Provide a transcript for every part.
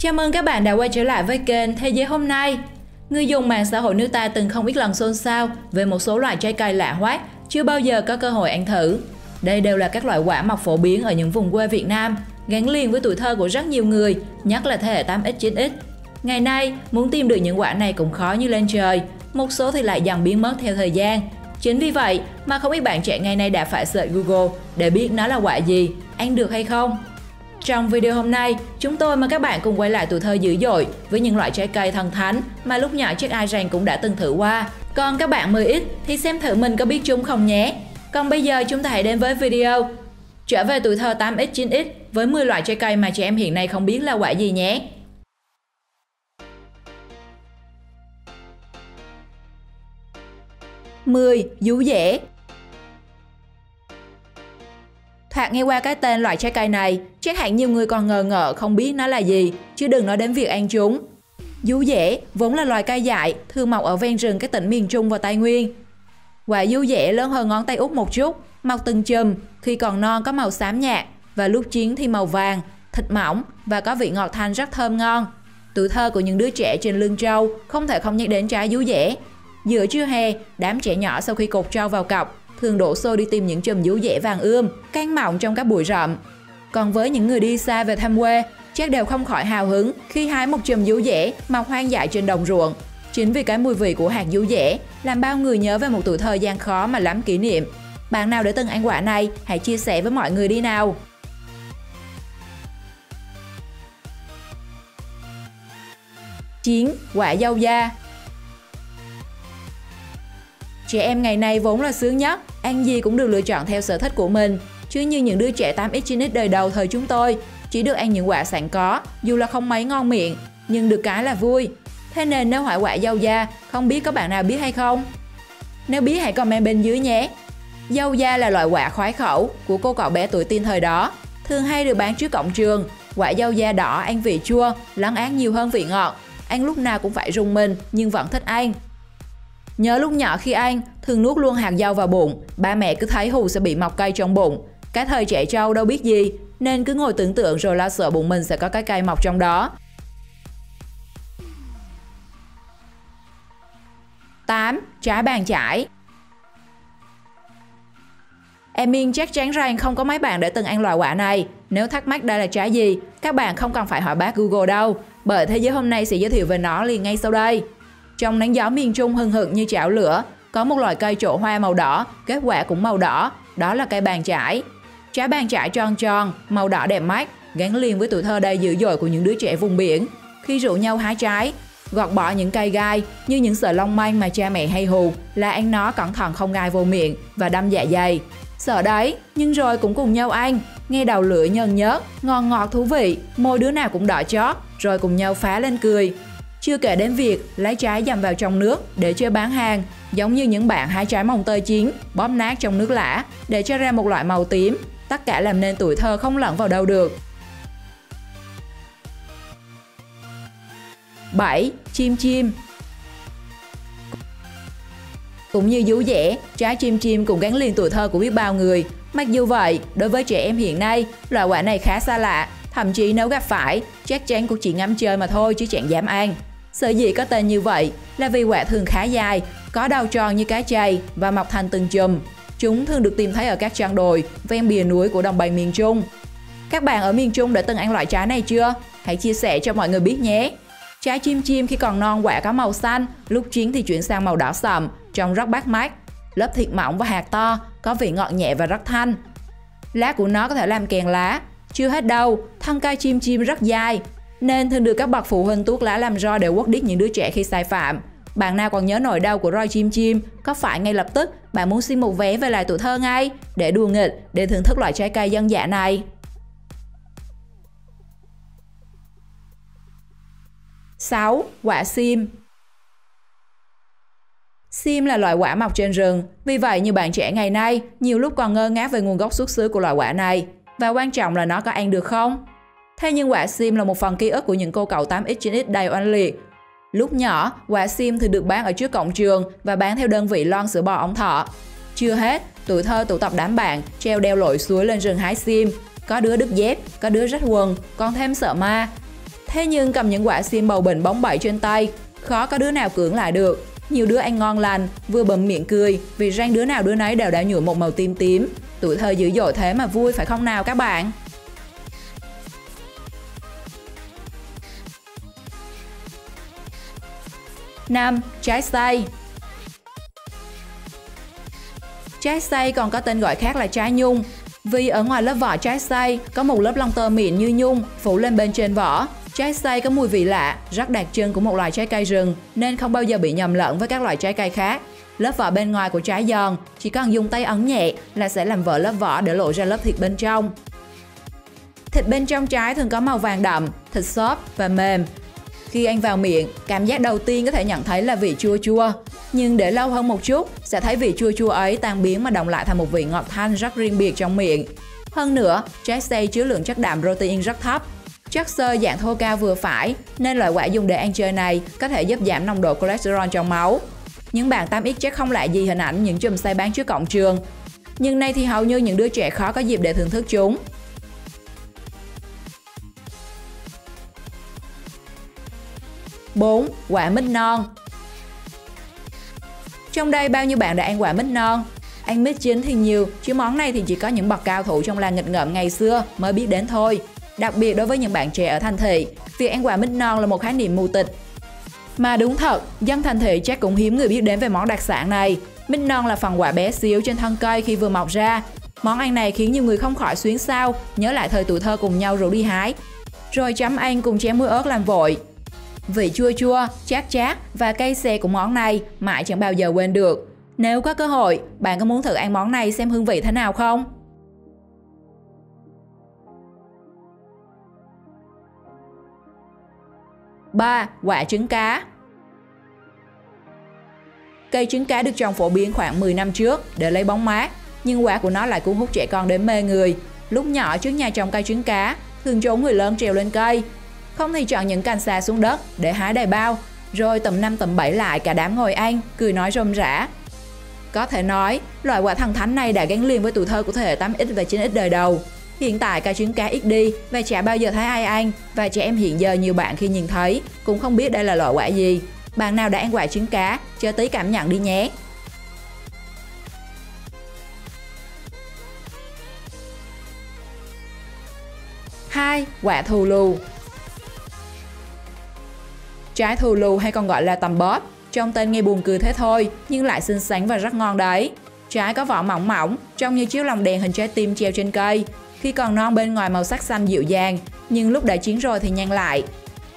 Chào mừng các bạn đã quay trở lại với kênh Thế giới hôm nay. Người dùng mạng xã hội nước ta từng không ít lần xôn xao về một số loại trái cây lạ hoắc chưa bao giờ có cơ hội ăn thử. Đây đều là các loại quả mọc phổ biến ở những vùng quê Việt Nam, gắn liền với tuổi thơ của rất nhiều người, nhất là thế hệ 8X, 9X. Ngày nay, muốn tìm được những quả này cũng khó như lên trời, một số thì lại dần biến mất theo thời gian. Chính vì vậy mà không ít bạn trẻ ngày nay đã phải search Google để biết nó là quả gì, ăn được hay không. Trong video hôm nay, chúng tôi mời các bạn cùng quay lại tuổi thơ dữ dội với những loại trái cây thần thánh mà lúc nhỏ chắc ai rằng cũng đã từng thử qua. Còn các bạn 10X thì xem thử mình có biết chúng không nhé. Còn bây giờ chúng ta hãy đến với video. Trở về tuổi thơ 8X, 9X với 10 loại trái cây mà trẻ em hiện nay không biết là quả gì nhé. 10. Vú dẻ. Thoạt nghe qua cái tên loại trái cây này, chắc hẳn nhiều người còn ngờ ngợ không biết nó là gì, chứ đừng nói đến việc ăn chúng. Vú dẻ vốn là loài cây dại, thường mọc ở ven rừng các tỉnh miền Trung và Tây Nguyên. Quả vú dẻ lớn hơn ngón tay út một chút, mọc từng chùm, khi còn non có màu xám nhạt và lúc chín thì màu vàng, thịt mỏng và có vị ngọt thanh rất thơm ngon. Tuổi thơ của những đứa trẻ trên lưng trâu không thể không nhắc đến trái vú dẻ. Giữa trưa hè, đám trẻ nhỏ sau khi cột trâu vào cọc thường đổ xô đi tìm những chùm vú dẻ vàng ươm, căng mọng trong các bụi rậm. Còn với những người đi xa về thăm quê, chắc đều không khỏi hào hứng khi hái một chùm vú dẻ mọc hoang dại trên đồng ruộng. Chính vì cái mùi vị của hạt vú dẻ làm bao người nhớ về một tuổi thơ gian khó mà lắm kỷ niệm. Bạn nào đã từng ăn quả này, hãy chia sẻ với mọi người đi nào. 9. Quả dâu da. Trẻ em ngày nay vốn là sướng nhất, ăn gì cũng được lựa chọn theo sở thích của mình. Chứ như những đứa trẻ 8X, 9X đời đầu thời chúng tôi, chỉ được ăn những quả sẵn có, dù là không mấy ngon miệng, nhưng được cái là vui. Thế nên nếu hỏi quả dâu da, không biết có bạn nào biết hay không? Nếu biết hãy comment bên dưới nhé. Dâu da là loại quả khoái khẩu của cô cậu bé tuổi teen thời đó, thường hay được bán trước cổng trường. Quả dâu da đỏ ăn vị chua, lấn át nhiều hơn vị ngọt, ăn lúc nào cũng phải rùng mình nhưng vẫn thích ăn. Nhớ lúc nhỏ khi ăn, thường nuốt luôn hạt dâu vào bụng, ba mẹ cứ thấy hù sẽ bị mọc cây trong bụng. Cái thời trẻ trâu đâu biết gì, nên cứ ngồi tưởng tượng rồi lo sợ bụng mình sẽ có cái cây mọc trong đó. 8. Trái bàn chải. Em Yên chắc chắn rằng không có mấy bạn đã từng ăn loại quả này. Nếu thắc mắc đây là trái gì, các bạn không cần phải hỏi bác Google đâu, bởi Thế giới hôm nay sẽ giới thiệu về nó liền ngay sau đây. Trong nắng gió miền Trung hừng hực như chảo lửa, có một loài cây trổ hoa màu đỏ, kết quả cũng màu đỏ, đó là cây bàn chải. Trái bàn chải tròn tròn, màu đỏ đẹp mắt, gắn liền với tuổi thơ đầy dữ dội của những đứa trẻ vùng biển. Khi rủ nhau hái trái, gọt bỏ những cây gai như những sợi long manh mà cha mẹ hay hù là ăn nó cẩn thận không gai vô miệng và đâm dạ dày. Sợ đấy, nhưng rồi cũng cùng nhau ăn, nghe đầu lưỡi nhơn nhớt, ngon ngọt thú vị, môi đứa nào cũng đỏ chót, rồi cùng nhau phá lên cười. Chưa kể đến việc lấy trái dầm vào trong nước để chơi bán hàng, giống như những bạn hái trái mồng tơi chín, bóp nát trong nước lã để cho ra một loại màu tím, tất cả làm nên tuổi thơ không lẫn vào đâu được. 7. Chim chim. Cũng như vú dẻ, trái chim chim cũng gắn liền tuổi thơ của biết bao người. Mặc dù vậy, đối với trẻ em hiện nay, loại quả này khá xa lạ, thậm chí nếu gặp phải, chắc chắn cũng chỉ ngắm chơi mà thôi chứ chẳng dám ăn. Sở dĩ có tên như vậy là vì quả thường khá dài, có đầu tròn như cái chày và mọc thành từng chùm. Chúng thường được tìm thấy ở các chân đồi, ven bìa núi của đồng bằng miền Trung. Các bạn ở miền Trung đã từng ăn loại trái này chưa? Hãy chia sẻ cho mọi người biết nhé! Trái chim chim khi còn non quả có màu xanh, lúc chín thì chuyển sang màu đỏ sậm, trông rất bắt mắt. Lớp thịt mỏng và hạt to, có vị ngọt nhẹ và rất thanh. Lá của nó có thể làm kèn lá. Chưa hết đâu, thân cây chim chim rất dài, nên thường được các bậc phụ huynh tuốt lá làm roi để quất đít những đứa trẻ khi sai phạm. Bạn nào còn nhớ nỗi đau của roi chim chim, có phải ngay lập tức bạn muốn xin một vé về lại tuổi thơ ngay để đùa nghịch, để thưởng thức loại trái cây dân dã này? 6. Quả sim. Sim là loại quả mọc trên rừng, vì vậy nhiều bạn trẻ ngày nay nhiều lúc còn ngơ ngác về nguồn gốc xuất xứ của loại quả này, và quan trọng là nó có ăn được không? Thế nhưng quả sim là một phần ký ức của những cô cậu 8X, 9X đầy oanh liệt. Lúc nhỏ, quả sim thường được bán ở trước cổng trường và bán theo đơn vị lon sữa bò ông Thọ. Chưa hết, tuổi thơ tụ tập đám bạn treo đeo lội suối lên rừng hái sim. Có đứa đứt dép, có đứa rách quần, còn thêm sợ ma. Thế nhưng cầm những quả xiêm bầu bỉnh bóng bẩy trên tay, khó có đứa nào cưỡng lại được. Nhiều đứa ăn ngon lành, vừa bấm miệng cười vì răng đứa nào đứa nấy đều đã nhuộm một màu tím tím. Tuổi thơ dữ dội thế mà vui phải không nào các bạn? Năm, trái xay. Trái xay còn có tên gọi khác là trái nhung. Vì ở ngoài lớp vỏ trái xay có một lớp lông tơ mịn như nhung phủ lên bên trên vỏ. Trái xay có mùi vị lạ, rất đặc trưng của một loài trái cây rừng nên không bao giờ bị nhầm lẫn với các loại trái cây khác. Lớp vỏ bên ngoài của trái giòn, chỉ cần dùng tay ấn nhẹ là sẽ làm vỡ lớp vỏ để lộ ra lớp thịt bên trong. Thịt bên trong trái thường có màu vàng đậm, thịt xốp và mềm. Khi ăn vào miệng, cảm giác đầu tiên có thể nhận thấy là vị chua chua. Nhưng để lâu hơn một chút, sẽ thấy vị chua chua ấy tan biến mà đồng lại thành một vị ngọt thanh rất riêng biệt trong miệng. Hơn nữa, trái xay chứa lượng chất đạm protein rất thấp. Chất xơ dạng thô cao vừa phải, nên loại quả dùng để ăn chơi này có thể giúp giảm nồng độ cholesterol trong máu. Những bạn 8X chắc không lạ gì hình ảnh những chùm xay bán trước cổng trường. Nhưng nay thì hầu như những đứa trẻ khó có dịp để thưởng thức chúng. 4. Quả mít non. Trong đây bao nhiêu bạn đã ăn quả mít non? Ăn mít chín thì nhiều, chứ món này thì chỉ có những bậc cao thủ trong làng nghịch ngợm ngày xưa mới biết đến thôi. Đặc biệt đối với những bạn trẻ ở thành thị, việc ăn quả mít non là một khái niệm mù tịch. Mà đúng thật, dân thành thị chắc cũng hiếm người biết đến về món đặc sản này. Mít non là phần quả bé xíu trên thân cây khi vừa mọc ra. Món ăn này khiến nhiều người không khỏi xuyến xao, nhớ lại thời tuổi thơ cùng nhau rủ đi hái. Rồi chấm ăn cùng chén muối ớt làm vội. Vị chua chua, chát chát và cay xè của món này mãi chẳng bao giờ quên được. Nếu có cơ hội, bạn có muốn thử ăn món này xem hương vị thế nào không? Ba. Quả trứng cá. Cây trứng cá được trồng phổ biến khoảng 10 năm trước để lấy bóng mát, nhưng quả của nó lại cuốn hút trẻ con đến mê người. Lúc nhỏ trước nhà trồng cây trứng cá, thường trốn người lớn trèo lên cây, không thì chọn những cành xà xuống đất để hái đầy bao, rồi tầm 5 tầm 7 lại cả đám ngồi ăn, cười nói rôm rả. Có thể nói, loại quả thần thánh này đã gắn liền với tuổi thơ của thế hệ 8X và 9X đời đầu. Hiện tại cây trứng cá ít đi và chả bao giờ thấy ai ăn, và trẻ em hiện giờ nhiều bạn khi nhìn thấy cũng không biết đây là loại quả gì. Bạn nào đã ăn quả trứng cá, cho tí cảm nhận đi nhé. 2. Quả thù lù. Trái thù lù hay còn gọi là tầm bóp, trong tên nghe buồn cười thế thôi nhưng lại xinh xắn và rất ngon đấy. Trái có vỏ mỏng mỏng, trông như chiếc lồng đèn hình trái tim treo trên cây. Khi còn non bên ngoài màu sắc xanh dịu dàng, nhưng lúc đã chín rồi thì nhăn lại.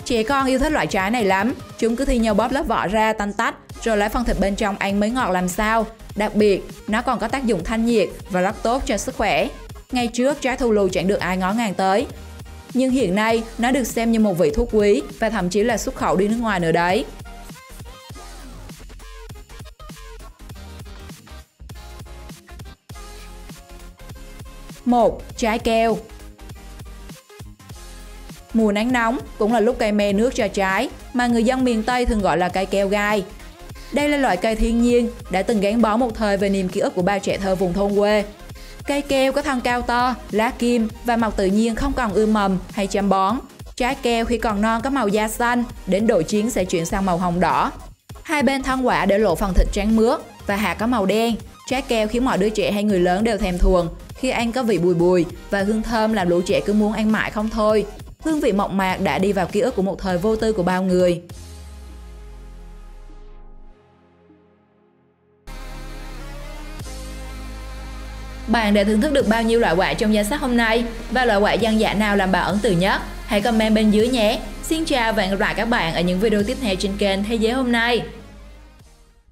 Trẻ con yêu thích loại trái này lắm, chúng cứ thi nhau bóp lớp vỏ ra tanh tách, rồi lấy phần thịt bên trong ăn mới ngọt làm sao. Đặc biệt, nó còn có tác dụng thanh nhiệt và rất tốt cho sức khỏe. Ngày trước trái thù lù chẳng được ai ngó ngàng tới, nhưng hiện nay nó được xem như một vị thuốc quý và thậm chí là xuất khẩu đi nước ngoài nữa đấy. 1. Trái keo. Mùa nắng nóng cũng là lúc cây me nước cho trái, mà người dân miền Tây thường gọi là cây keo gai. Đây là loại cây thiên nhiên đã từng gắn bó một thời về niềm ký ức của bao trẻ thơ vùng thôn quê. Cây keo có thân cao to, lá kim và mọc tự nhiên, không cần ươm mầm hay chăm bón. Trái keo khi còn non có màu da xanh, đến độ chín sẽ chuyển sang màu hồng đỏ. Hai bên thân quả để lộ phần thịt trắng mướt và hạt có màu đen. Trái keo khiến mọi đứa trẻ hay người lớn đều thèm thuồng. Khi ăn có vị bùi bùi và hương thơm làm lũ trẻ cứ muốn ăn mãi không thôi. Hương vị mộc mạc đã đi vào ký ức của một thời vô tư của bao người. Bạn đã thưởng thức được bao nhiêu loại quả trong danh sách hôm nay? Và loại quả dân dã nào làm bạn ấn tượng nhất? Hãy comment bên dưới nhé! Xin chào và hẹn gặp lại các bạn ở những video tiếp theo trên kênh Thế giới hôm nay.